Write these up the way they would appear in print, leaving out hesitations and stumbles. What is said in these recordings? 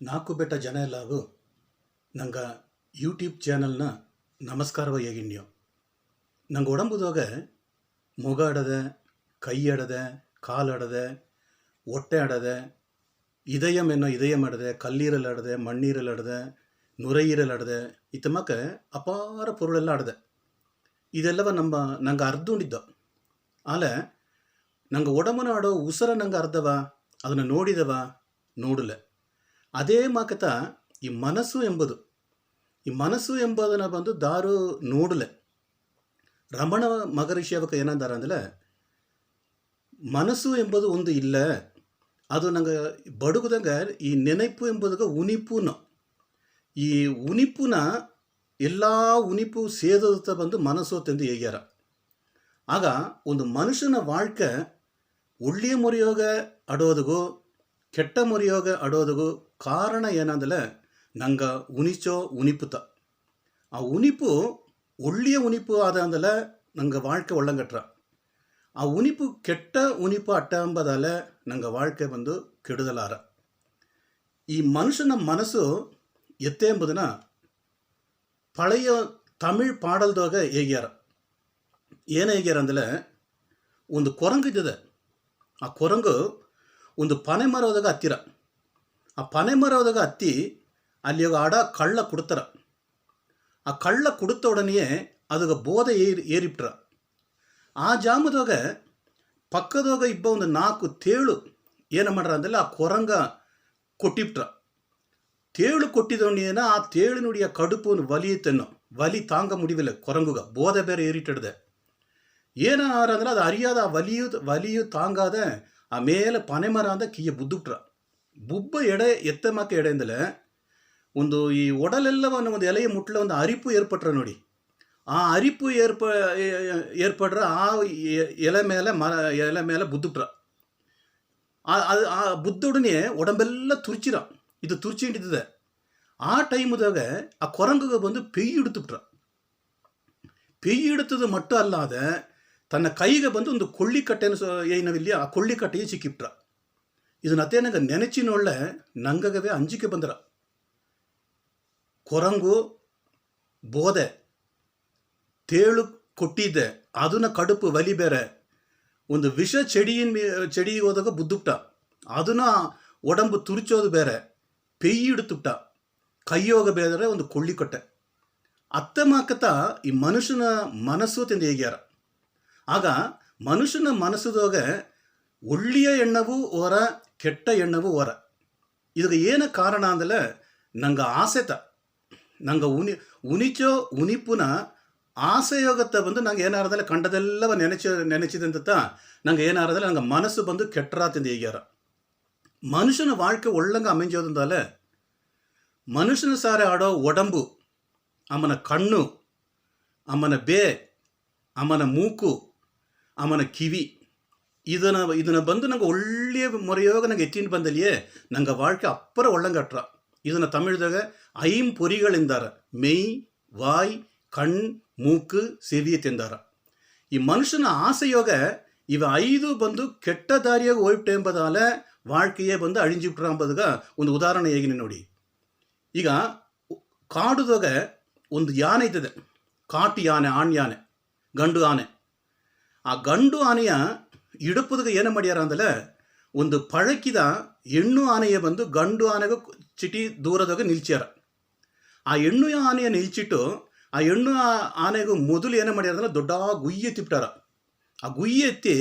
ನಾಲ್ಕು ಬೆಟ್ಟ ಜನ ಎಲ್ಲಾಗೂ ನಂಗೆ ಯೂಟ್ಯೂಬ್ ಚಾನಲ್ನ ನಮಸ್ಕಾರವ ಹೇಗಿನ್ಯೋ. ನಂಗೆ ಒಡಂಬುದಾಗ ಮೊಗ ಆಡದೆ, ಕೈ ಆಡದೆ, ಕಾಲು ಆಡದೆ, ಹೊಟ್ಟೆ ಆಡದೆ, இதயம் ஆடுது, கல்லீரல் ஆடுது, மண்ணீரல் ஆடுது, நுரையீரல் ஆடுது, இத்தமக்க ಅಪಾರ ಪೊರುಳೆಲ್ಲ ಆಡ್ದೆ. ಇದೆಲ್ಲವ ನಂಗೆ ಅರ್ಧುಂಡಿದ್ದ ಆಲ ನಂಗೆ ಒಡಮನ ಆಡೋ ಉಸರ ನಂಗೆ ಅರ್ಧವ ಅದನ್ನು ನೋಡಿದವ ನೋಡಲೆ. ಅದೇ ಮಾಕತ ಈ ಮನಸ್ಸು ಎಂಬುದನ್ನು ಬಂದು ದಾರು ನೋಡಲೆ. ರಮಣ ಮಹರ್ಷಿ ಅವಕ್ಕೆ ಏನಂದಾರ ಅಂದರೆ, ಮನಸ್ಸು ಎಂಬುದು ಒಂದು ಇಲ್ಲ, ಅದು ನಂಗೆ ಬಡುಗುದಂಗೆ ಈ ನೆನಪು ಎಂಬುದಾಗ ಉನಿಪುನ ಈ ಉನಿಪುನ ಎಲ್ಲ ಉನಿಪು ಸೇದತ ಬಂದು ಮನಸ್ಸು ತಂದು ಹೇಗ್ಯಾರ. ಆಗ ಒಂದು ಮನುಷ್ಯನ வாழ்க்கை ಒಳ್ಳೆಯ ಮುರಿಯೋಗ ಅಡೋದಗೂ ಕೆಟ್ಟ ಮುರಿಯೋಗ ಅಡೋದಗೂ ಕಾರಣ ಏನಂದರೆ ನಂಗೆ ಉನಿಪುತ. ಆ ಉನಿಪು ಒಳ್ಳೆಯ ಉನಿಪು ಆದ ಅಂದರೆ ನಂಗೆ வாழ்க்கை ಒಳ್ಳಂಗಟ್ರ. ಆ ಉನಿಪು ಕೆಟ್ಟ ಉನಿಪು ಅಟ್ಟ ಎಂಬುದಾಲ ನಂಗೆ வாழ்க்கை ಬಂದು ಕೆಡುದಲಾರ. ಈ ಮನುಷ್ಯನ ಮನಸ್ಸು ಎತ್ತೆ ಎಂಬುದನ್ನು ಪಳೆಯ ತಮಿಳ್ ಪಾಡಲ್ದಾಗ ಹೇಗ್ಯಾರ. ಏನು ಹೇಗ್ಯಾರ ಅಂದರೆ, ಒಂದು ಕೊರಂಗಿದ್ದದೆ. ಆ ಕೊರಂಗು ಒಂದು ಪನೆ ಮರದಾಗ ಹತ್ತಿರ. ಆ ಪನೆ ಮರದಾಗ ಹತ್ತಿ ಅಲ್ಲಿ ಆಡ ಕಳ್ಳ ಕುಡ್ತಾರ. ಆ ಕಳ್ಳ ಕುಡುತ್ತ ಒಡನೆಯೇ ಅದಕ್ಕೆ ಬೋಧೆ ಏರಿಬಿಟ್ರ. ಆ ಜಾಮದಾಗ ಪಕ್ಕದಾಗ ಇಬ್ಬ ಒಂದು 4 ತೇಳು ಏನು ಮಾಡ್ರ ಅಂದರೆ ಆ ಕೊರಂಗ ಕೊಟ್ಟಿಬಿಟ್ರ. ತೇಳು ಕೊಟ್ಟಿದವನೇನ ಆ ತೇಳು ನುಡಿಯ ಕಡುಪು ವಲಿಯುತ್ತೇನೋ, ವಲಿ ತಾಂಗ ಮುಡಿವಿಲ್ಲ ಕೊರಂಗುಗ, ಬೋಧೆ ಬೇರೆ ಏರಿಟ್ಟಿಡ್ದೆ. ಏನಾರ ಅಂದ್ರೆ ಅದು ಅರಿಯಾದ ವಲಿಯು ತಾಂಗಾದ ಆ ಮೇಲೆ ಪನೆ ಮರ ಅಂದ ಕೀಯ ಬುದ್ದುಬಿಟ್ರ. ಬುಬ್ಬ ಎಡೆ ಎತ್ತಮಕ್ಕ ಎಡೆ ಅಂದಲೆ ಒಂದು ಈ ಒಡಲೆಲ್ಲವನ್ನು ಒಂದು ಎಲೆಯ ಮುಟ್ಲ ಒಂದು ಅರಿಪು ಏರ್ಪಟ್ರ ನೋಡಿ. ಆ ಅರಿಪು ಏರ್ಪಡ್ರ ಆ ಎಲೆ ಮೇಲೆ ಬುದ್ದುಬಿಟ್ರ. ಆ ಬುದ್ದೊಡನೆ ಒಡಂಬೆಲ್ಲ ತುರ್ಚಿರ, ಇದು ತುರ್ಚಿಂಡಿದ್ದೆ. ಆ ಟೈಮ್ದಾಗ ಆ ಕೊರಂಗಗೆ ಬಂದು ಪೆಯ್ಯಿ ಹಿಡಿತುಬಿಟ್ರ. ಪೆಯ್ಯಿ ಹಿಡಿತದ ಮಟ್ಟ ಅಲ್ಲಾದ ತನ್ನ ಕೈಗೆ ಬಂದು ಒಂದು ಕೊಳ್ಳಿಕಟ್ಟೆನ ಏನವಿಲ್ಲ ಆ ಕೊಳ್ಳಿಕಟ್ಟೆಗೆ ಸಿಕ್ಕಿಬಿಟ್ರ. ಇದನ್ನ ಅತ್ತೇನಾಗ ನೆನಚಿನೊಳ್ಳೆ ನಂಗಗವೇ ಅಂಜಿಕೆ ಬಂದರ. ಕೊರಂಗು ಬೋಧೆ, ತೇಳು ಕೊಟ್ಟಿದ್ದೆ, ಅದನ್ನ ಕಡುಪು ವಲಿ ಬೇರೆ, ಒಂದು ವಿಷ ಚೆಡಿ ಹೋದಾಗ ಬುದ್ದುಬಿಟ್ಟ, ಅದನ್ನ ಒಡಂಬು ತುರ್ಚೋದು ಬೇರೆ, ಪೆಯ್ಯಿ ಹಿಡಿತುಬಿಟ್ಟ, ಕೈಯೋಗ ಬೇರೆ ಒಂದು ಕೊಳ್ಳಿಕಟ್ಟೆ. ಅತ್ತ ಮಾಕತ ಈ ಮನುಷ್ಯನ ಮನಸ್ಸು ತಿಂದು ಹೇಗ್ಯಾರ. ಆಗ ಮನುಷ್ಯನ ಮನಸ್ಸುದಾಗ ಒಳ್ಳೆಯ ಎಣ್ಣವು ಹೊರ, ಕೆಟ್ಟ ಎಣ್ಣವು ಹೊರ. ಇದಕ್ಕೆ ಏನು ಕಾರಣ ಅಂದರೆ ನಂಗೆ ಆಸೆತ, ನಂಗೆ ಉನಿಚೋ ಉನಿಪುನ ಆಸೆಯೋಗತ್ತ ಬಂದು ನಂಗೆ ಏನಾರದಲ್ಲ ಕಂಡದೆಲ್ಲವ ನೆನೆಚಿದಂತ ನಂಗೆ ಏನಾರದಲ್ಲ ನಂಗೆ ಮನಸ್ಸು ಬಂದು ಕೆಟ್ಟರಾತಿಂದ ಹೇಗ್ಯಾರ. ಮನುಷ್ಯನ வாழ்க்கை ಒಳ್ಳಂಗೆ அமைஞ்சೋದಂದಾಲೆ ಮನುಷ್ಯನ ಸಾರೆ ಆಡೋ ಒಡಂಬು, ಅಮ್ಮನ ಕಣ್ಣು, ಅಮ್ಮನ ಬೇ, ಅಮ್ಮನ ಮೂಕು, ಅಮ್ಮನ ಕಿವಿ, ಇದನ್ನು ಬಂದು ನಂಗೆ ಒಳ್ಳೆಯ ಮೊರೆಯೋಗ ನಂಗೆ ಎತ್ತಿನ ಬಂದಲ್ಲಿಯೇ ನಂಗೆ வாழ்க்கை ಅಪ್ಪರ ಒಳ್ಳಂಗಟ್ರ. ಇದನ್ನು ತಮಿಳ್ದಾಗ ಐಂಪೊರಿಗಳಿಂದಾರ, ಮೆಯ್, ವಾಯ್, ಕಣ್, ಮೂಕು, செவி ತಿಂದಾರ. ಈ ಮನುಷ್ಯನ ಆಸೆಯೋಗ ಇವ 5 ಬಂದು ಕೆಟ್ಟ ದಾರಿಯಾಗ ಹೋಗ್ಬಿಟ್ಟೆ ಎಂಬುದಾಲ வாழ்க்கைಯೇ ಬಂದು ಅಳಿಂಜಿಬಿಟ್ರ ಎಂಬುದಾಗ ಒಂದು ಉದಾಹರಣೆ ಹೇಗಿನ ನೋಡಿ. ಈಗ ಕಾಡುದಾಗ ಒಂದು ಯಾನೆ ಇದ್ದದೆ, ಕಾಟು ಯಾನೆ, ಆಣ್ ಯಾನೆ, ಗಂಡು ಆನೆ. ಆ ಗಂಡು ಆನೆಯ ಇಡಪದಾಗ ಏನು ಮಾಡ್ಯಾರ ಅಂದರೆ ಒಂದು ಪಳಕಿದ ಹೆಣ್ಣು ಆನೆಯ ಬಂದು ಗಂಡು ಆನೆಗೂ ಚಿಟಿ ದೂರದಾಗ ನಿಲ್ಸ್ಯಾರ. ಆ ಹೆಣ್ಣು ಆನೆಯ ನಿಲ್ಚಿಟ್ಟು ಆ ಹೆಣ್ಣು ಆನೆಗೂ ಮೊದಲು ಏನು ಮಾಡ್ಯಾರ ಅಂದ್ರೆ ದೊಡ್ಡ ಗುಯ್ಯಿ ಎತ್ತಿಬಿಟ್ಟಾರ. ಆ ಗುಯ್ಯಿ ಎತ್ತಿ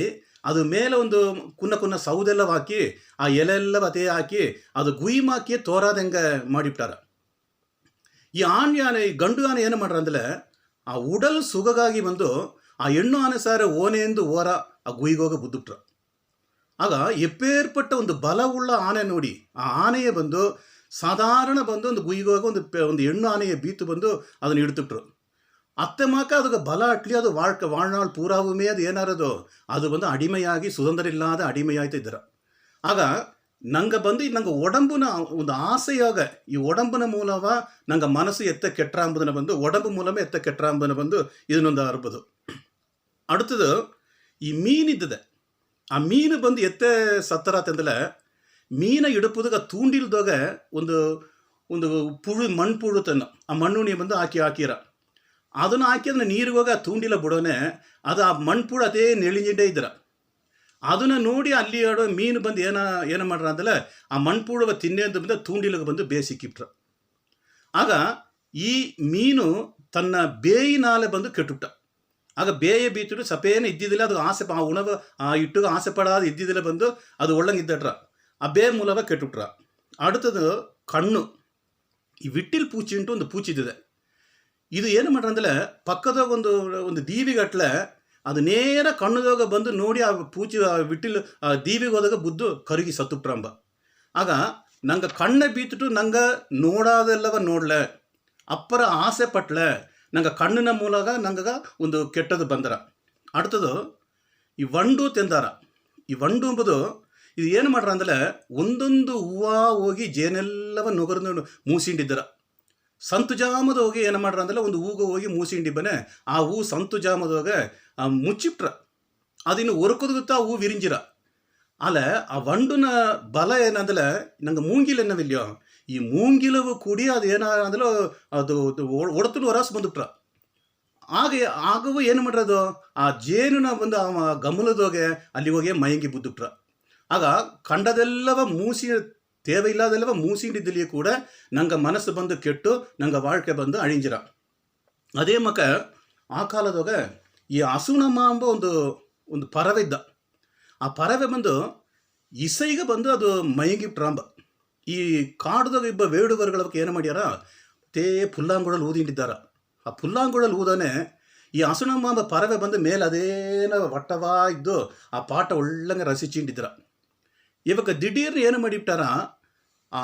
ಅದು ಮೇಲೆ ಒಂದು ಕುನ್ನ ಸೌದೆಲ್ಲ ಹಾಕಿ ಆ ಎಲೆಲ್ಲ ಅದೇ ಹಾಕಿ ಅದು ಗುಯ್ಯಿ ಮಾಕಿ ತೋರಾದಂಗೆ ಮಾಡಿಬಿಟ್ಟಾರ. ಈ ಗಂಡು ಆನೆ ಏನು ಮಾಡ್ರ ಅಂದರೆ ಆ ಉಡಲ್ ಸುಗಗಾಗಿ ಬಂದು ಆ ಹೆಣ್ಣು ಆನೆ ಸಾರೆ ಓನೆಂದು ಓರ ಆ ಗುಯ್ಗೋಗ ಬುದ್ದುಬಿಟ್ರ. ಆಗ ಎಪ್ಪೇರ್ಪಟ್ಟ ಒಂದು ಬಲವುಳ್ಳ ಆನೆ ನೋಡಿ ಆ ಆನೆಯೇ ಬಂದು ಸಾಧಾರಣ ಬಂದು ಒಂದು ಗುಯ್ಗೋಗ ಒಂದು ಹೆಣ್ಣು ಆನೆಯ ಬೀತು ಬಂದು ಅದನ್ನು ಹಿಡ್ತಿಟ್ರು. ಅತ್ತೆ ಮಾಕ ಅದಕ್ಕೆ ಬಲ ಅಟ್ಲಿ ಅದು வாழ்நாள் ಪೂರಾವುಮೇ ಅದು ಏನಾರದು ಅದು ಬಂದು ಅಡಿಮೆಯಾಗಿ ಸುತಂತ್ರ ಇಲ್ಲದ ಅಡಿಮೆಯಾಯ್ತಾ ಇದ್ದಾರ. ಆಗ ನಂಗೆ ಬಂದು ನಂಗೆ ಒಡಂಬುನ ಒಂದು ಆಸೆಯಾಗ ಈ ಒಡಂಬನ ಮೂಲವ ನಂಗೆ ಮನಸ್ಸು ಎತ್ತ ಕೆಟ್ಟ ಎಂಬುದನ್ನು ಬಂದು ಒಡಂಬು ಮೂಲವೇ ಎತ್ತ ಕೆಟ್ಟ ಎಂಬುದನ್ನು ಬಂದು ಇದನ್ನೊಂದು ಅರ್ಬೋದು. அடுத்தது ಈ ಮೀನಿದ್ದದೆ. ಆ ಮೀನು ಬಂದು ಎತ್ತೆ ಸತ್ತರಾತಂದಲೆ ಮೀನ ಹಿಡಪುದಾಗ ತೂಂಡಿಲ್ದಾಗ ಒಂದು ಒಂದು ಮಣ್ಣು ತನ್ನ ಆ ಮಣ್ಣು ಬಂದು ಹಾಕಿರ ಅದನ್ನು ಹಾಕಿ ಅದನ್ನ ನೀರಿಗೆ ಹೋಗಿ ಆ ತೂಂಡಿಲ ಬಿಡೋನೆ ಅದು ಆ ಮಣ್ಣು ಅದೇ ನೆಳಿಂಜಿಂಡೆ ಇದ್ರ ಅದನ್ನು ನೋಡಿ ಅಲ್ಲಿ ಆಡೋ ಮೀನು ಬಂದು ಏನ ಮಾಡ್ರ ಅಂದ್ರೆ ಆ ಮಣ್ಣು ತಿನ್ನೆ ಅಂತ ಬಂದು ತೂಂಡಿಲಿಗೆ ಬಂದು ಬೇಸಿಕ್ಕಿಟ್ರ. ಆಗ ಈ ಮೀನು ತನ್ನ ಬೇಯಿನಾಲೆ ಬಂದು ಕೆಟ್ಟುಬಿಟ್ಟ. ಆಗ ಬೇಯ ಬೀತಿಟ್ಟು ಸಪೇನ ಇದ್ದಿದ್ದಿಲ್ಲ, ಅದು ಆ ಉಣವ ಆ ಇಟ್ಟಿಗೆ ಆಸೆ ಪಡಾದ ಇದ್ದಿದ್ದಿಲ್ಲ ಬಂದು ಅದು ಒಳ್ಳಂಗೆ ಇದ್ದಟ್ರ ಆ ಬೇ ಮೂಲವ ಕೆಟ್ಟುಬಿಟ್ರ. அடுத்தது ಕಣ್ಣು. ಈ ವಿಟ್ಟಿಲ್ ಪೂಚಿ ಉಂಟು ಒಂದು ಪೂಚಿದ್ದಿದೆ. ಇದು ಏನು ಮಾಡ್ರ ಅಂದ್ರೆ ಪಕ್ಕದಾಗ ಒಂದು ದೀವಿಗಟ್ಲೆ ಅದು ನೇರ ಕಣ್ಣದಾಗ ಬಂದು ನೋಡಿ ಆ ಪೂಚಿ ವಿಟ್ಟಿಲ್ ದೀವಿಗೆ ಹೋದಾಗ ಬುದ್ದು ಕರುಗಿ ಸತ್ತುಪ್ರಂಬ. ಆಗ ನಂಗೆ ಕಣ್ಣೆ ಬೀತಿಟ್ಟು ನಂಗೆ ನೋಡೋದೆಲ್ಲವ ನೋಡ್ಲೆ ಅಪ್ಪರ ಆಸೆ ಪಟ್ಲೆ ನಂಗೆ ಕಣ್ಣಿನ ಮೂಲಕ ನಂಗೆ ಒಂದು ಕೆಟ್ಟದು ಬಂದರ. அடுத்தது ಈ ವಂಡು ತೆಂದಾರ. ಈ ವಂಡು ಎಂಬುದು ಇದು ಏನು ಮಾಡ್ರ ಅಂದ್ರೆ ಒಂದೊಂದು ಹೂವು ಹೋಗಿ ಜೇನೆಲ್ಲವ ನುಗರ್ದು ಮೂಸಿಂಡಿದ್ದರ. ಸಂತು ಜಾಮದ ಹೋಗಿ ಏನು ಮಾಡ್ರ ಅಂದ್ರೆ ಒಂದು ಹೂಗೆ ಹೋಗಿ ಮೂಸಿಂಡಿಬ್ಬನೆ ಆ ಹೂ ಸಂತು ಜಾಮದೋಗ ಮುಚ್ಚಿಟ್ರ. ಅದಿನ್ನು ಒರಕುದುಗುತ್ತಾ ಹೂ ವಿರಿಂಜಿರ. ಅಲ್ಲ ಆ ವಂಡುನ ಬಲ ಏನಂದ್ರೆ ನಂಗೆ ಮೂಂಗಿಲ್ ಎನ್ನವಿಲ್ಯೋ ಈ ಮೂಂಗಿಲವು ಕೂಡಿ ಅದು ಏನಂದ್ರೆ ಅದು ಒಡತಲು ಹೊರಸ್ ಬಂದುಬಿಟ್ರ. ಆಗವು ಏನು ಮಾಡ್ರದು ಆ ಜೇನುನ ಬಂದು ಆ ಗಮಲದೋಗೆ ಅಲ್ಲಿ ಹೋಗಿ ಮಯಂಗಿ ಬುದ್ದುಬಿಟ್ರ. ಆಗ ಕಂಡದೆಲ್ಲವ ಮೂಸಿ தேவை இல்லாதல்லவ மூசிண்டிதிலேயே கூட நாங்கள் மனசு ಬಂದು ಕೆಟ್ಟು நாங்கள் வாழ்க்கை ಬಂದು ಅழிಂಜಿರ. ಅದೇ ಮಕ ಆ ಕಾಲದಾಗ ಈ ಹಸುನಮ್ಮ ಎಂಬ ಒಂದು ಪರವೆ ಇದ್ದ. ಆ ಪರವೆ ಬಂದು ಇಸೈಗೆ ಬಂದು ಅದು ಮಯಂಗಿಟ್ರಂಬ. ಈ ಕಾಡ್ದಾಗ ಇಬ್ಬ ವೇಡುವರ್ಗಳ ಏನು ಮಾಡ್ಯಾರ ಪುಲ್ಲಾಂಗುಳಲ್ಲಿ ಊದಿಂಡಿದ್ದಾರ. ಆ ಪುಲ್ಲಾಂಗುಳಲ್ಲಿ ಊದಾನೆ ಈ ಹಸುನಮ್ಮ ಎಂಬ ಪರವೆ ಬಂದು ಮೇಲೆ ಅದೇನ ವಟ್ಟವಾ ಇದ್ದು ಆ ಪಾಠ ಒಳ್ಳಂಗೆ ರಸಿಚಿಂಡಿದ್ರ. ಇವಾಗ ದಿಢೀರ್ನ ಏನು ಮಾಡಿಬಿಟ್ಟಾರ ಆ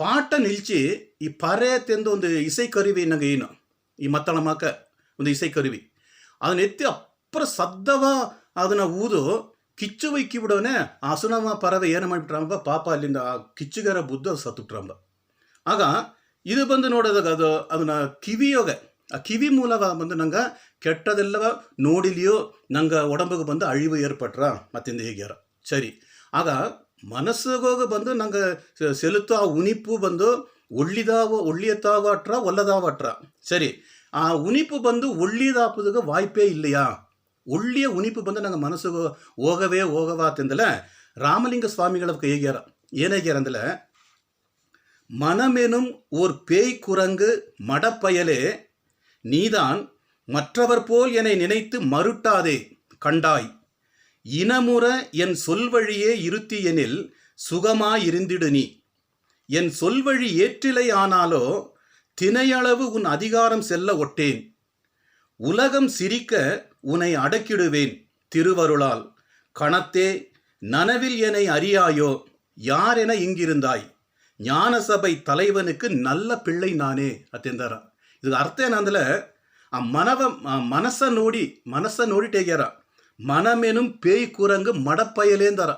ಪಾಠ ನಿಲ್ಚಿ ಈ ಪರೆ ತೆಂದು ಒಂದು ಇಸೈ ಕರುವಿ ನಂಗೆ ಏನು ಈ ಮತ್ತಳ ಮಾಕ ಒಂದು ಇಸೈ ಕರುವಿ ಅದನ್ನ ಎತ್ತಿ ಅಪ್ಪರ ಸದ್ದವ ಅದನ್ನು ಊದು ಕಿಚ್ಚು ಇಕ್ಕಿ ಬಿಡೋನೆ ಆ ಹಸುನಮ್ಮ ಪರವೆ ಏನು ಮಾಡಿಬಿಟ್ರಂಬ ಪಾಪ ಅಲ್ಲಿಂದ ಆ ಕಿಚ್ಚುಗಾರ ಬುದ್ಧ ಸತ್ತುಬಿಟ್ರಂಬ. ಆಗ ಇದು ಬಂದು ನೋಡೋದಾಗ ಅದನ್ನ ಕಿವಿಯೋಗ ಆ ಕಿವಿ ಮೂಲವ ಬಂದು ನಂಗೆ ಕೆಟ್ಟದೆಲ್ಲವ ನೋಡಿಲಿಯೋ ನಂಗೆ ಒಡಂಬಗೆ ಬಂದು ಅಳಿವು ಏರ್ಪಟ್ರ ಮತ್ತಿಂದ ಹೇಗ್ಯಾರ ಸರಿ. ಆಗ ಮನಸ್ಸಿಗೋಗ ಬಂದು ನಂಗೆ ಸೆಲುತ್ತು ಆ ಉನಿಪು ಬಂದು ಒಳ್ಳಿಯತಾವಟ್ರ ಒಲ್ಲದಾವಟ್ರ ಸರಿ. ಆ ಉನಿಪು ಬಂದು ಒಳ್ಳಿದಾಪದಾಗ ವಾಯ್ಪೇ ಇಲ್ಲಯಾ ಒಳ್ಳೆಯ ಉನಿಪು ಬಂದು ನಂಗೆ ಮನಸ್ಸಿಗೆ ಹೋಗವಾತೆಂದಲೆ ರಾಮಲಿಂಗ ಸ್ವಾಮಿಗಳ ಹೇಗ್ಯಾರ ಏನೇಗ್ಯಾರ ಅಂದ್ರೆ மனமெனும் ஓர் பேய் குரங்கு மடப்பயலே நீதான் மற்றவர் போல் என்னை நினைத்து மறுட்டாதே கண்டாய் இனமுற என் சொல்வழியே இருத்தியெனில் சுகமாயிருந்திடு நீ என் சொல்வழி ஏற்றிலை ஆனாலோ தினையளவு உன் அதிகாரம் செல்ல ஒட்டேன் உலகம் சிரிக்க உன்னை அடக்கிடுவேன் திருவருளால் கணத்தே நனவில் என்னை அறியாயோ யாரென இங்கிருந்தாய் ஞானசபை தலைவனுக்கு நல்ல பிள்ளை ನಾನೇ ಅತ್ತೆಂದಾರ. ಇದಕ್ಕೆ ಅರ್ಥ ಏನಂದ್ರೆ ಆ ಮನಸ್ಸ ನೋಡಿಟ್ಟು ಹೇಗ್ಯಾರ ಮನಮೇನು ಪೇಯ್ ಕುರಂಗು ಮಡಪಯಲೇಂದಾರ.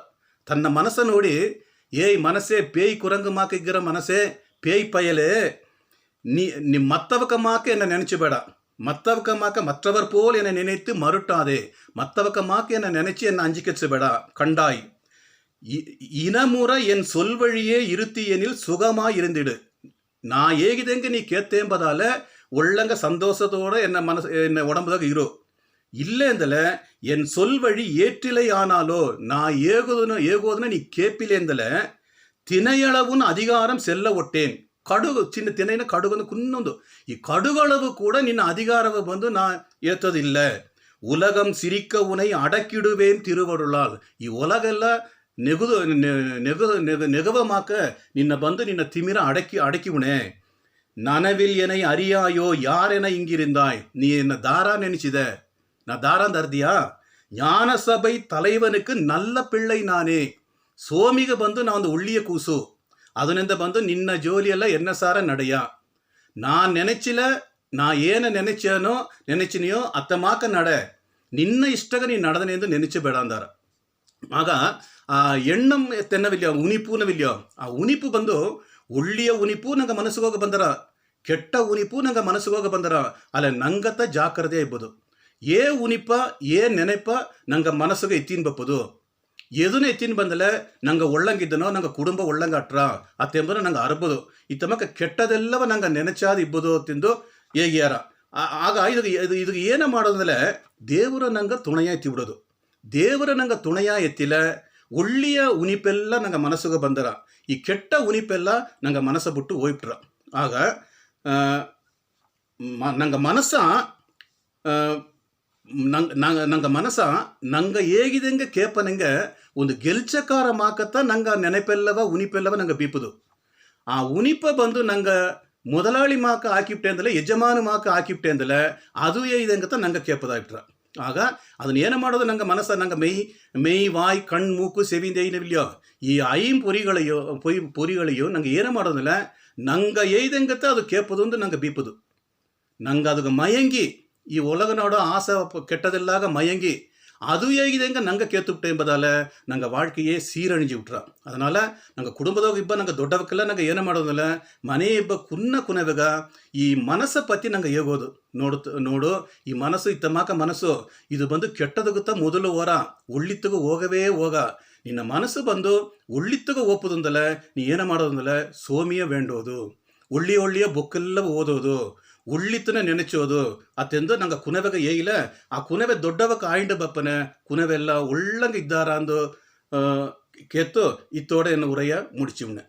ತನ್ನ ಮನಸ್ಸ ನೋಡಿ ಏಯ್ ಮನಸ್ಸೇ ಪೇಯ್ ಕುರಂಗು ಮಾಕಿಗ್ಗಿರ ಮನಸ್ಸೇ ಪೇಯ್ ಪಯಲೇ நீ மற்றவக்கமாக்க என்னை நினச்சி ಬೇಡ மற்றவக்கமாக்க மற்றவர் போல் என்னை நினைத்து மறுட்டாதே மற்றவக்கமாக்க என்னை நினச்சி என்னை அஞ்சிக்கச்சு ಬೇಡ கண்டாய் இனமுற என் சொல்வழியே இருத்தியெனில் சுகமாக இருந்திடு நான் ಹೇಗಿದಂಗೆ ನೀ ಕೇತ್ತೇಂಬದಾಲ ಒಳ್ಳಂಗ ಸಂತೋಷತೋಡ என்னை உடம்புದಾಗ ಇರೋ ಇಲ್ಲೇ ಅಂದಲೆ என் சொல்வழி ஏற்றிலை ஆனாலோ நான் ஏகோதன நீ கேப்பிலே ಅಂದಲೆ தினையளவுன்னு அதிகாரம் செல்ல ஒட்டேன் ಕಡುಗು ಚಿನ್ನ ತಿನೆಯ ಕಡುಗನ್ನು ಕುನ್ನೊಂದು ಈ ಕಡುಗಳವು ಕೂಡ ನಿನ್ನ ಅಧಿಕಾರವ ಬಂದು ನಾ ಏತದಿಲ್ಲ ಉಲಗಂ ಸಿರಿಕ್ಕ ಉನೈ ಅಡಕಿಡುವೇನ್ ತಿರುವರುಳಾಲ್ ಈ ಒಲಗೆಲ್ಲ ನೆಗವ ಮಾಕ ನಿನ್ನ ಬಂದು ನಿನ್ನ ತಿಮಿರ ಅಡಕಿ ಉಣೆ ನನವಿಲ್ ಎನೈ ಅರಿಯಾಯೋ ಯಾರೆನ ಹಿಂಗಿರಿಂದಾಯ್ ನೀ என்ன தாரா ನೆನೆಸಿದೆ ನಾ ದಾರಾಂದ ಅರ್ದಿಯಾ ஞான சபை தலைவனுக்கு நல்ல பிள்ளை ನಾನೇ ಸೋಮಿಗೆ ಬಂದು ನಾ ಒಂದು ಒಳ್ಳೆಯ ಕೂಸು ಅದರಿಂದ ಬಂದು ನಿನ್ನ ಜೋಲಿಯೆಲ್ಲ ಎನ್ನ ಸಾರ ನಡೆಯ ನಾನು ನೆನೆಚಿಲ್ಲ ನಾ ಏನು ನೆನೆಚಿನಿಯೋ ಅತ್ತ ಮಾಕ ನಡೆ ನಿನ್ನ ಇಷ್ಟಗ ನೀನು ನಡೆದನೆ ಎಂದು ನೆನೆಚಬೇಡ ಅಂದಾರ. ಆಗ ಆ ಎಣ್ಣಂ ತೆನ್ನವಿಲ್ಯೋ ಉನಿಪೂನವಿಲ್ಯೋ ಆ ಉನಿಪು ಬಂದು ಒಳ್ಳೆಯ ಉನಿಪು ನಂಗೆ ಮನಸ್ಸಿಗೋಗ ಬಂದರ ಕೆಟ್ಟ ಉನಿಪು ನಂಗೆ ಮನಸ್ಸಿಗೋಗ ಬಂದರ ಅಲ್ಲ ನಂಗತ್ತ ಜಾಗ್ರತೆ ಇರ್ಬೋದು ಏ ಉನಿಪ ಏ ನೆನೆಪ ನಂಗೆ ಮನಸ್ಸಿಗೆ ಎತ್ತಿನ ಬಪ್ಪದು ಎದುನು ಎತ್ತಿನ ಬಂದಲೆ ನಂಗೆ ಒಳ್ಳಂಗಿದ್ದನೋ ನಂಗೆ ಕುಟುಂಬ ಒಳ್ಳಂಗಟ್ರ ಅತ್ತೆಂಬುದು ನಂಗೆ ಅರ್ಬೋದು ಇತ್ತಮಕ್ಕ ಕೆಟ್ಟದೆಲ್ಲವ ನಂಗೆ ನೆನಚಾದ ಇಬ್ಬದು ತಿಂದು ಹೇಗ್ಯಾರ ಆಗ ಇದಕ್ಕೆ ಏನು ಮಾಡೋದಂದ್ರೆ ದೇವರ ನಂಗೆ ತುಣೆಯ ಎತ್ತಿ ಬಿಡೋದು. ದೇವರ ನಂಗೆ ತುಣೆಯ ಎತ್ತಿಲ್ಲ, ಒಳ್ಳೆಯ ಉನಿಪೆಲ್ಲ ನಂಗೆ ಮನಸ್ಸಿಗೆ ಬಂದರ, ಈ ಕೆಟ್ಟ ಉನಿಪೆಲ್ಲ ನಂಗೆ ಮನಸ್ಸು ಬಿಟ್ಟು ಹೋಯ್ಬಿಟ್ರ. ಆಗ ನಂಗೆ ಮನಸ್ಸ ನಂಗೆ ಮನಸ್ಸ ನಂಗೆ ಹೇಗಿದಂಗೆ ಕೇಪನಂಗೆ ಒಂದು ಗೆಲ್ಚಕಾರ ಮಾಕತ್ತ ನಂಗೆ ನೆನಪೆಲ್ಲವ ಉನಿಪೆಲ್ಲವ ನಂಗೆ ಬೀಪುದು. ಆ ಉನಿಪ ಬಂದು ನಂಗೆ ಮೊದಲಾಳಿ ಮಾಕ ಹಾಕಿಬಿಟ್ಟೆ ಅಂದಲೆ ಯಜಮಾನ ಮಾಕ ಹಾಕಿಬಿಟ್ಟೆ ಅಂದಲೆ ಅದು ಇದಂಗತ್ತ ನಂಗೆ ಕೇಪದಾಗ್ಬಿಟ್ರ. ಆಗ ಅದನ್ನ ಏನು ಮಾಡೋದು ನಂಗೆ ಮನಸ್ಸ ನಂಗೆ ಮೈ ವಾಯ್ ಕಣ್ಣು ಮೂಕು ಸೆವಿಂದ ಏನಿಲ್ಲೋ ಈ ಪೊರಿಗಳೆಯೋ ನಂಗೆ ಏನು ಮಾಡೋದಿಲ್ಲ, ನಂಗೆ ಏಯ್ದಂಗತ್ತ ಅದು ಕೇಪದೊಂದು ನಂಗೆ ಬೀಪದು. ನಂಗೆ ಅದಕ್ಕೆ ಮಯಂಗಿ ಈ ಒಳಗ ನೋಡೋ ಆಸೆ ಕೆಟ್ಟದೆಲ್ಲಾಗ ಮಯಂಗಿ ಅದು ಹೇಗಿದೆಂಗ ನಂಗೆ ಕೇತುಬಿಟ್ಟೆ ಎಂಬುದಾಲ ನಂಗೆ வாழ்க்கையே சீரழிஞ்சு விட்டுற. அதனால் நாங்கள் குடும்பதோಗ ಇಬ್ಬ ನಂಗೆ ದೊಡ್ಡವಕ್ಕೆಲ್ಲ ನಂಗೆ ಏನು ಮಾಡೋದಿಲ್ಲ, ಮನೆ ಇಬ್ಬ ಕುನವೆಗ ಈ ಮನಸ್ಸை ಪற்றி ನಂಗೆ ಹೇಗೋದು ನೋಡು ಈ ಮನಸ್ಸು ಇತ್ತಮಾಕ ಮನಸ್ಸು ಇದು ಬಂದು ಕೆಟ್ಟದಗುತ್ತಾ ಮೊದಲು ಓರ ಒಳ್ಳಿತ್ತಗೂ ಹೋಗವೇ ಹೋಗ. ನಿನ್ನ ಮನಸ್ಸು ಬಂದು ಒಳ್ಳಿತ್ತಗೂ ಒಪ್ಪುದಂದಲ್ಲ ನೀ ಏನು ಮಾಡೋದಂದಲ್ಲ ಸೋಮಿಯ ವೇಂಡೋದು, ಒಳ್ಳೆಯ ಬೊಕ್ಕೆಲ್ಲ ಓದೋದು, ಉಳ್ಳಿತ್ತನ ನೆನೆಚೋದು ಅತ್ತೆಂದು ನಂಗೆ ಕುನವೆಗ ಏಯಿಲ್ಲ. ಆ ಕುನವೆ ದೊಡ್ಡವಕ ಆಯಿಂಡ ಬಪ್ಪನೆ ಕುನವೆಲ್ಲ ಒಳ್ಳಂಗೆ ಇದ್ದಾರ ಅಂದು ಕೇತ್ತು ಇತ್ತೋಡೆ ಎನ್ನು ಉರೆಯ ಮುಡಿಚಿವ್ನೆ.